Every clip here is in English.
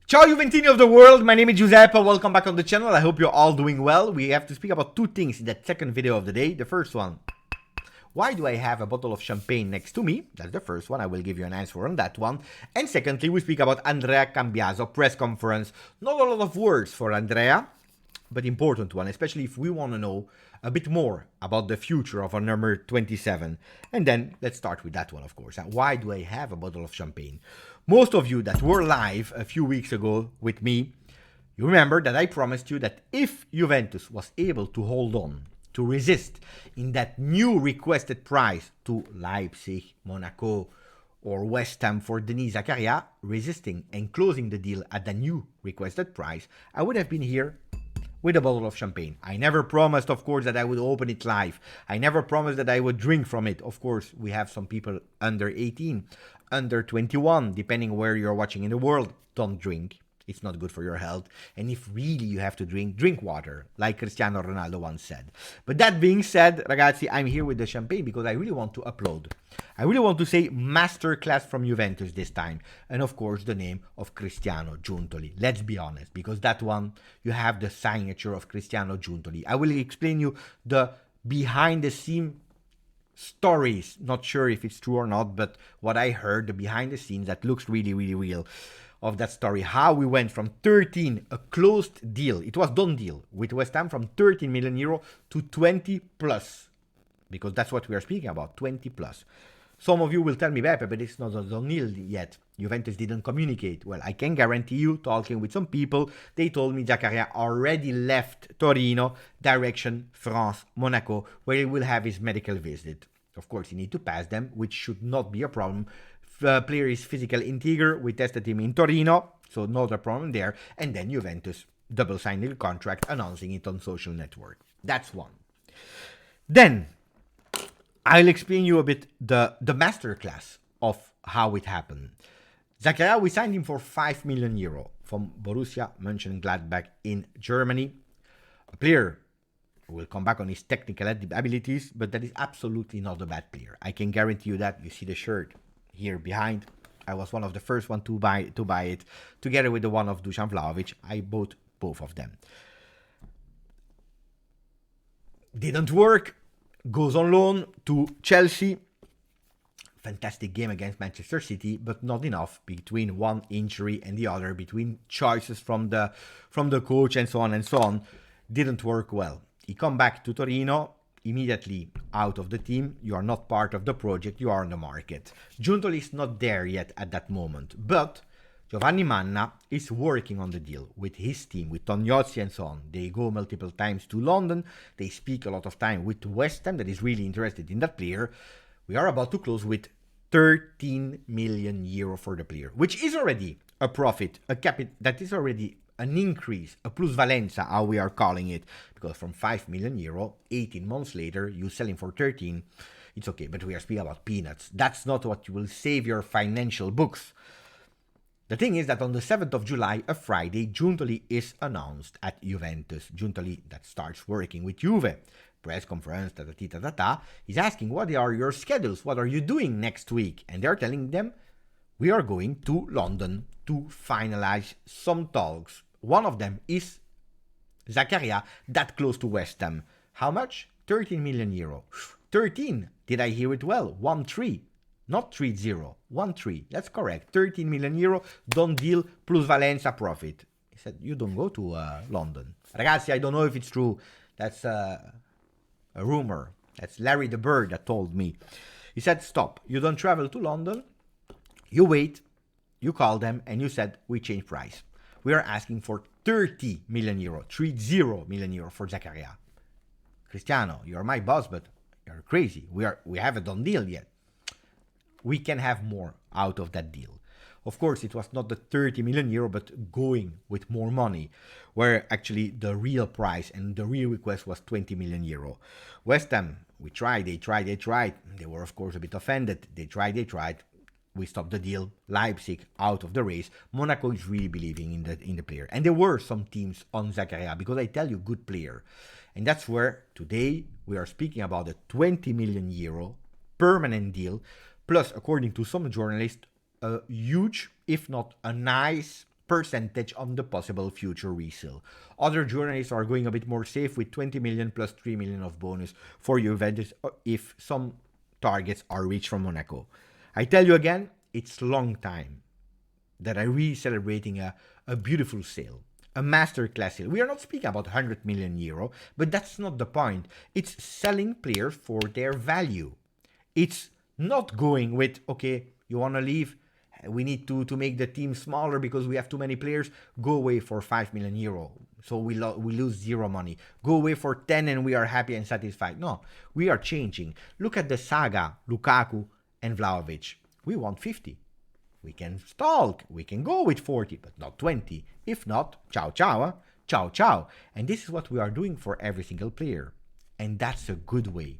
Ciao Juventini of the world, my name is Giuseppe, welcome back on the channel, I hope you're all doing well. We have to speak about two things in that second video of the day. The first one, why do I have a bottle of champagne next to me? That's the first one, I will give you an answer on that one. And secondly, we speak about Andrea Cambiaso press conference. Not a lot of words for Andrea, but important one, especially if we want to know a bit more about the future of our number 27. And then let's start with that one, of course. Why do I have a bottle of champagne? Most of you that were live a few weeks ago with me, you remember that I promised you that if Juventus was able to hold on, to resist in that new requested price to Leipzig, Monaco, or West Ham for Denis Zakaria, resisting and closing the deal at the new requested price, I would have been here with a bottle of champagne. I never promised, of course, that I would open it live. I never promised that I would drink from it. Of course, we have some people under 18, under 21, depending where you're watching in the world. Don't drink. It's not good for your health. And if really you have to drink water, like Cristiano Ronaldo once said. But that being said, ragazzi, I'm here with the champagne because I really want to upload. I really want to say masterclass from Juventus this time. And of course, the name of Cristiano Giuntoli. Let's be honest, because that one, you have the signature of Cristiano Giuntoli. I will explain you the behind the scene stories. Not sure if it's true or not, but what I heard, the behind the scenes that looks really, really real of that story, how we went from 13, a closed deal, it was done deal with West Ham, from 13 million euro to 20 plus, because that's what we are speaking about, 20 plus. Some of you will tell me, Beppe, but it's not a done deal yet. Juventus didn't communicate. Well, I can guarantee you, talking with some people, they told me Zakaria already left Torino, direction France, Monaco, where he will have his medical visit. Of course, he need to pass them, which should not be a problem. Player is physical integer. We tested him in Torino, so not a problem there. And then Juventus double signed the contract, announcing it on social network. That's one. Then I'll explain you a bit the masterclass of how it happened. Zakaria, we signed him for 5 million euro from Borussia Mönchengladbach in Germany. A player who will come back on his technical abilities, but that is absolutely not a bad player. I can guarantee you that. You see the shirt here behind. I was one of the first one to buy it, together with the one of Dusan Vlahovic. I bought both of them. Didn't work. Goes on loan to Chelsea. Fantastic game against Manchester City, but not enough between one injury and the other, between choices from the coach and so on and so on. Didn't work well. He come back to Torino, immediately out of the team. You are not part of the project, you are on the market. Giuntoli is not there yet at that moment, but Giovanni Manna is working on the deal with his team, with Tognozzi and so on. They go multiple times to London, they speak a lot of time with West Ham that is really interested in that player. We are about to close with 13 million euro for the player, which is already a profit, a capital that is already an increase, a plusvalenza, how we are calling it, because from 5 million euro, 18 months later, you sell him for 13, it's okay, but we are speaking about peanuts. That's not what will save your financial books. The thing is that on the 7th of July, a Friday, Giuntoli is announced at Juventus. Giuntoli, that starts working with Juve, press conference, is asking, what are your schedules? What are you doing next week? And they're telling them, we are going to London to finalize some talks. One of them is Zakaria, that close to West Ham. How much? 13 million euro. 13. Did I hear it well? 1-3. Not 3-0. 1-3. That's correct. 13 million euro. Done deal plus Valenza profit. He said, you don't go to London. Ragazzi, I don't know if it's true. That's a rumor. That's Larry the Bird that told me. He said, stop. You don't travel to London. You wait. You call them and you said, we change price. We are asking for 30 million euro, 30 million euro for Zakaria. Cristiano, you're my boss, but you're crazy. We haven't done deal yet. We can have more out of that deal. Of course, it was not the 30 million euro, but going with more money, where actually the real price and the real request was 20 million euro. West Ham, they tried. They were, of course, a bit offended. They tried. We stopped the deal. Leipzig out of the race. Monaco is really believing in the player. And there were some teams on Zakaria, because I tell you, good player. And that's where today we are speaking about a 20 million euro permanent deal, plus, according to some journalists, a huge, if not a nice percentage on the possible future resale. Other journalists are going a bit more safe with 20 million plus 3 million of bonus for Juventus if some targets are reached from Monaco. I tell you again, it's long time that I'm really celebrating a beautiful sale. A masterclass sale. We are not speaking about 100 million euro, but that's not the point. It's selling players for their value. It's not going with, okay, you want to leave? We need to make the team smaller because we have too many players. Go away for 5 million euro. So we lose zero money. Go away for 10 and we are happy and satisfied. No, we are changing. Look at the saga, Lukaku and Vlahovic. We want 50. We can stalk. We can go with 40, but not 20. If not, ciao, ciao. Ciao, ciao. And this is what we are doing for every single player. And that's a good way.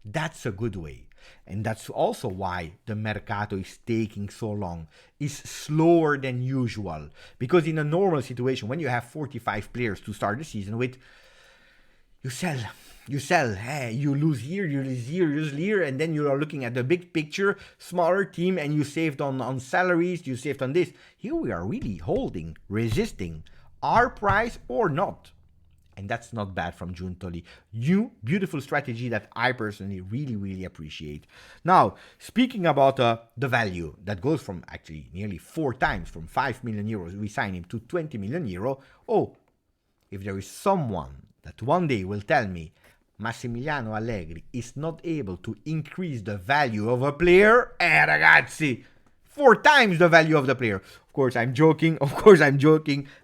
That's a good way. And that's also why the Mercato is taking so long, is slower than usual. Because in a normal situation, when you have 45 players to start the season with, you sell, you lose here, you lose here, you lose here, and then you are looking at the big picture, smaller team, and you saved on salaries, you saved on this. Here we are really holding, resisting, our price or not. And that's not bad from Giuntoli. New, beautiful strategy that I personally really appreciate. Now, speaking about the value that goes from actually nearly 4 times, from 5 million euros, we sign him to 20 million euro. Oh, if there is someone that one day will tell me Massimiliano Allegri is not able to increase the value of a player, ragazzi, 4 times the value of the player. Of course, I'm joking.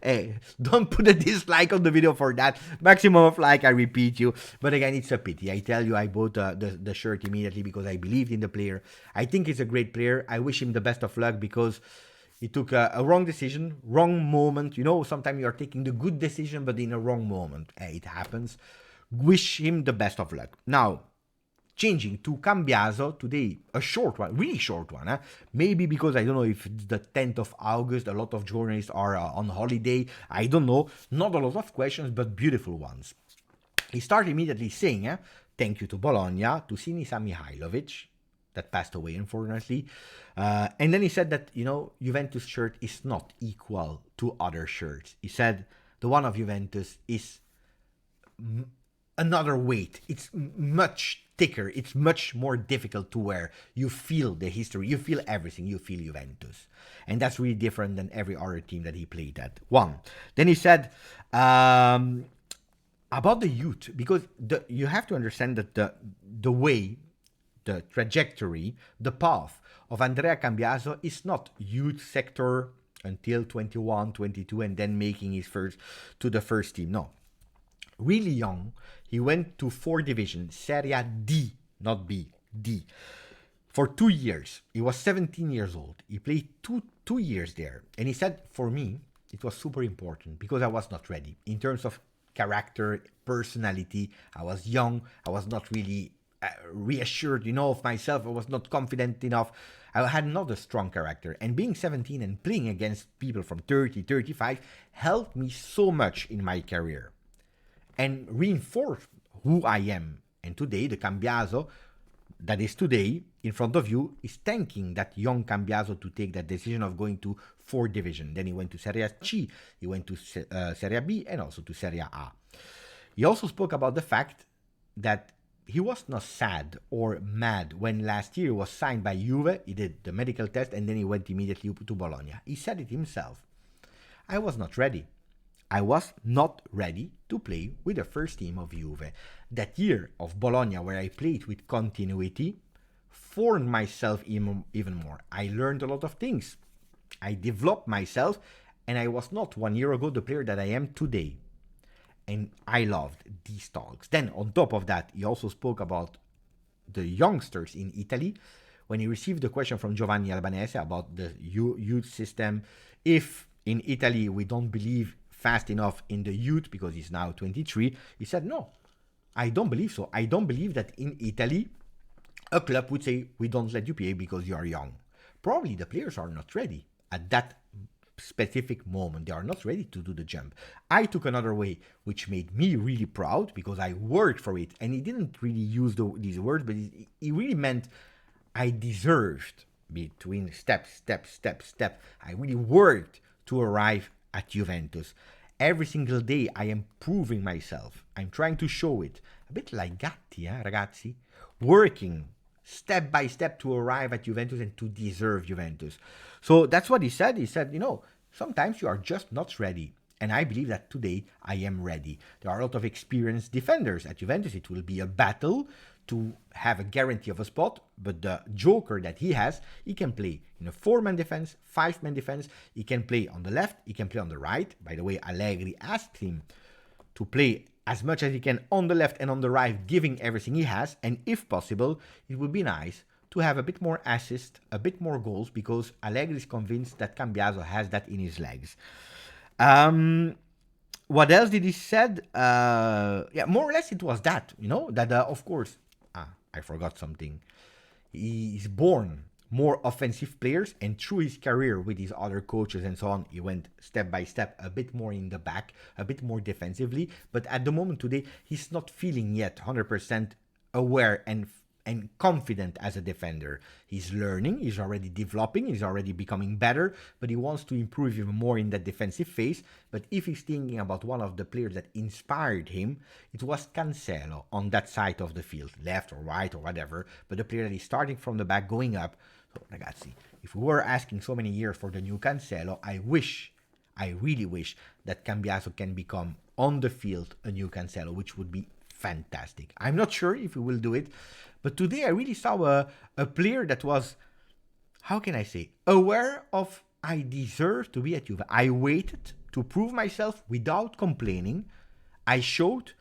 Hey, don't put a dislike on the video for that. Maximum of like, I repeat you. But again, it's a pity. I tell you, I bought the shirt immediately because I believed in the player. I think he's a great player. I wish him the best of luck because he took a wrong decision, wrong moment. You know, sometimes you are taking the good decision, but in a wrong moment. It happens. Wish him the best of luck. Now, changing to Cambiaso today, a short one, really short one. Maybe because I don't know if it's the 10th of August, a lot of journalists are on holiday. I don't know. Not a lot of questions, but beautiful ones. He started immediately saying, thank you to Bologna, to Sinisa Mihailovic, that passed away, unfortunately. And then he said that, Juventus shirt is not equal to other shirts. He said the one of Juventus is another weight. It's much thicker. It's much more difficult to wear. You feel the history. You feel everything. You feel Juventus. And that's really different than every other team that he played at. One. Then he said about the youth, because you have to understand that the way, the trajectory, the path of Andrea Cambiaso is not youth sector until 21, 22, and then making his the first team. No. Really young, he went to 4 divisions, Serie D, not B, D, for 2 years. He was 17 years old. He played two years there. And he said, for me, it was super important because I was not ready. In terms of character, personality, I was young. I was not really reassured, of myself. I was not confident enough. I had not a strong character. And being 17 and playing against people from 30, 35 helped me so much in my career and reinforce who I am. And today, the Cambiaso that is today in front of you is thanking that young Cambiaso to take that decision of going to 4 division. Then he went to Serie C, he went to Serie B, and also to Serie A. He also spoke about the fact that he was not sad or mad when last year he was signed by Juve. He did the medical test and then he went immediately to Bologna. He said it himself. I was not ready. I was not ready to play with the first team of Juve. That year of Bologna, where I played with continuity, formed myself even more. I learned a lot of things. I developed myself, and I was not 1 year ago the player that I am today. And I loved these talks. Then, on top of that, he also spoke about the youngsters in Italy. When he received the question from Giovanni Albanese about the youth system, if in Italy we don't believe fast enough in the youth because he's now 23, he said, no, I don't believe so. I don't believe that in Italy a club would say, we don't let you play because you are young. Probably the players are not ready at that specific moment. They are not ready to do the jump. I took another way, which made me really proud because I worked for it. And he didn't really use these words, but he really meant I deserved between step. I really worked to arrive at Juventus. Every single day I am proving myself. I'm trying to show it. A bit like Gatti, ragazzi? Working step by step to arrive at Juventus and to deserve Juventus. So that's what he said. He said, sometimes you are just not ready. And I believe that today I am ready. There are a lot of experienced defenders at Juventus. It will be a battle to have a guarantee of a spot, but the joker that he has, he can play in a 4-man defense, 5-man defense. He can play on the left, he can play on the right. By the way, Allegri asked him to play as much as he can on the left and on the right, giving everything he has. And if possible, it would be nice to have a bit more assists, a bit more goals, because Allegri is convinced that Cambiaso has that in his legs. What else did he said? More or less it was that, that of course, I forgot something. He's born more offensive players, and through his career with his other coaches and so on, he went step by step a bit more in the back, a bit more defensively. But at the moment today, he's not feeling yet 100% aware and confident as a defender. He's learning, he's already developing, he's already becoming better, but he wants to improve even more in that defensive phase. But if he's thinking about one of the players that inspired him, it was Cancelo on that side of the field, left or right or whatever, but the player that is starting from the back, going up. So, ragazzi, if we were asking so many years for the new Cancelo, I really wish that Cambiaso can become on the field a new Cancelo, which would be fantastic. I'm not sure if we will do it, but today I really saw a player that was, how can I say, aware of I deserve to be at Juve. I waited to prove myself without complaining. I showed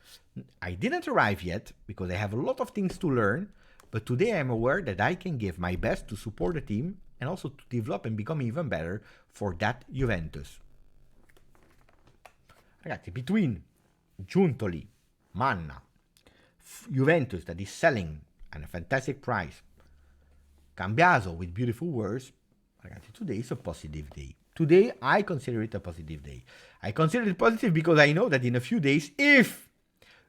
I didn't arrive yet because I have a lot of things to learn, but today I'm aware that I can give my best to support the team and also to develop and become even better for that Juventus. Ragazzi, between Giuntoli, Manna, Juventus that is selling at a fantastic price, Cambiaso with beautiful words, ragazzi, today is a positive day. Today I consider it a positive day. I consider it positive because I know that in a few days, if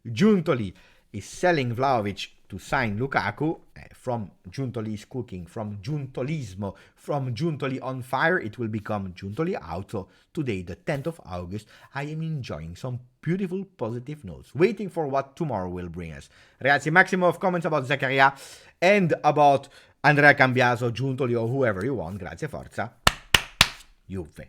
Giuntoli is selling Vlahovic to sign Lukaku, from Giuntoli is cooking, from Giuntolismo, from Giuntoli on fire, it will become Giuntoli out. So today, the 10th of August, I am enjoying some beautiful positive notes, waiting for what tomorrow will bring us. Ragazzi, maximum of comments about Zakaria and about Andrea Cambiaso, Giuntoli, or whoever you want. Grazie, forza, Juve.